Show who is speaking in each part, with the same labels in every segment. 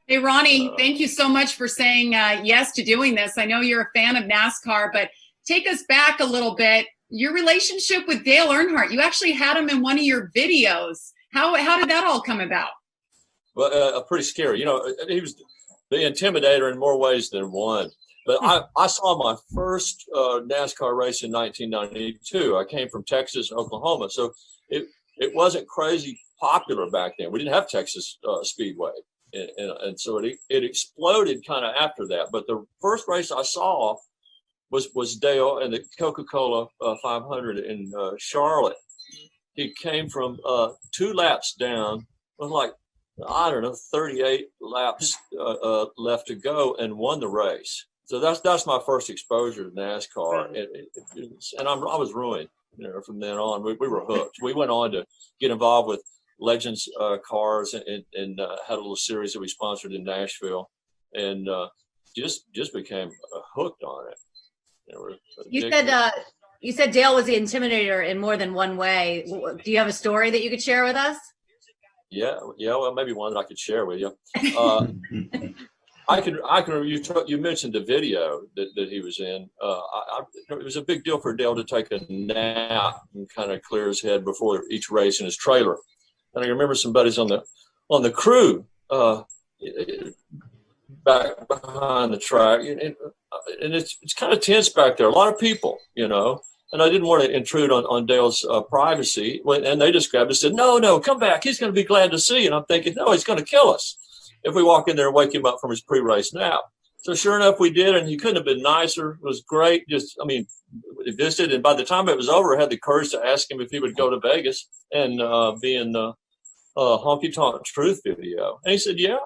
Speaker 1: Hey, Ronnie, thank you so much for saying yes to doing this. I know you're a fan of NASCAR, but take us back a little bit. Your relationship with Dale Earnhardt, you actually had him in one of your videos. How did that all come about?
Speaker 2: Well, pretty scary. He was the intimidator in more ways than one. But I saw my first NASCAR race in 1992. I came from Texas and Oklahoma, so it wasn't crazy popular back then. We didn't have Texas Speedway, and so it exploded kind of after that. But the first race I saw was Dale and the Coca-Cola 500 in Charlotte. He came from 2 laps down with like, I don't know, 38 laps left to go, and won the race. So that's my first exposure to NASCAR, and I was ruined. From then on, we were hooked. We went on to get involved with Legends cars and had a little series that we sponsored in Nashville, and just became hooked on it.
Speaker 3: You said Dale was the intimidator in more than one way. Do you have a story that you could share with us?
Speaker 2: Yeah. Well, maybe one that I could share with you. I can. You mentioned the video that he was in. It was a big deal for Dale to take a nap and kind of clear his head before each race in his trailer. And I remember some buddies on the crew back behind the track, and it's kind of tense back there. A lot of people, And I didn't want to intrude on Dale's privacy. And they just grabbed and said, no, come back. He's going to be glad to see you. And I'm thinking, no, he's going to kill us if we walk in there and wake him up from his pre-race nap. So sure enough, we did, and he couldn't have been nicer. It was great. We visited, and by the time it was over, I had the courage to ask him if he would go to Vegas and be in the Honky Tonk Truth video. And he said, yeah.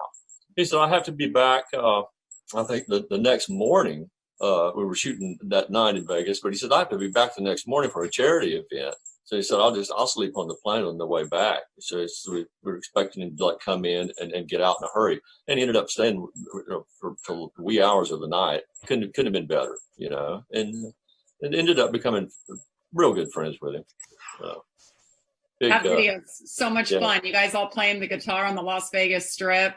Speaker 2: He said, I have to be back, I think the next morning. We were shooting that night in Vegas, but he said, I have to be back the next morning for a charity event. So he said, I'll sleep on the plane on the way back. So we were expecting him to come in and get out in a hurry. And he ended up staying for the wee hours of the night. Couldn't have been better, and ended up becoming real good friends with him.
Speaker 1: That video is so much fun. You guys all playing the guitar on the Las Vegas Strip.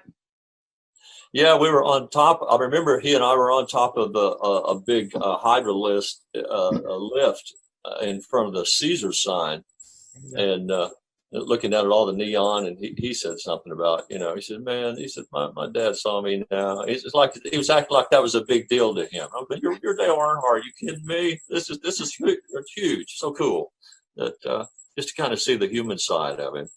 Speaker 2: Yeah, we were on top. I remember he and I were on top of a big Hydralift lift in front of the Caesar sign, and looking at all the neon. And he said something about, he said, man, my dad saw me now. It's like he was acting like that was a big deal to him. I'm like, you're Dale Earnhardt. Are you kidding me? This is huge. So cool that just to kind of see the human side of him.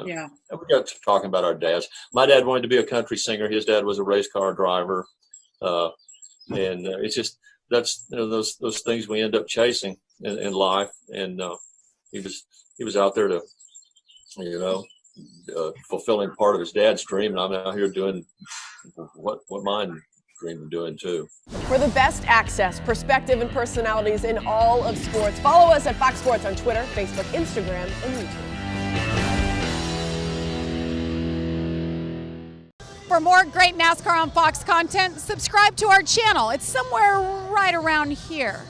Speaker 1: Yeah.
Speaker 2: And we got to talking about our dads. My dad wanted to be a country singer. His dad was a race car driver, and it's just that's those things we end up chasing in life. And he was out there to fulfilling part of his dad's dream, and I'm out here doing what mine dream of doing too.
Speaker 4: For the best access, perspective, and personalities in all of sports, follow us at Fox Sports on Twitter, Facebook, Instagram, and YouTube.
Speaker 5: For more great NASCAR on Fox content, subscribe to our channel. It's somewhere right around here.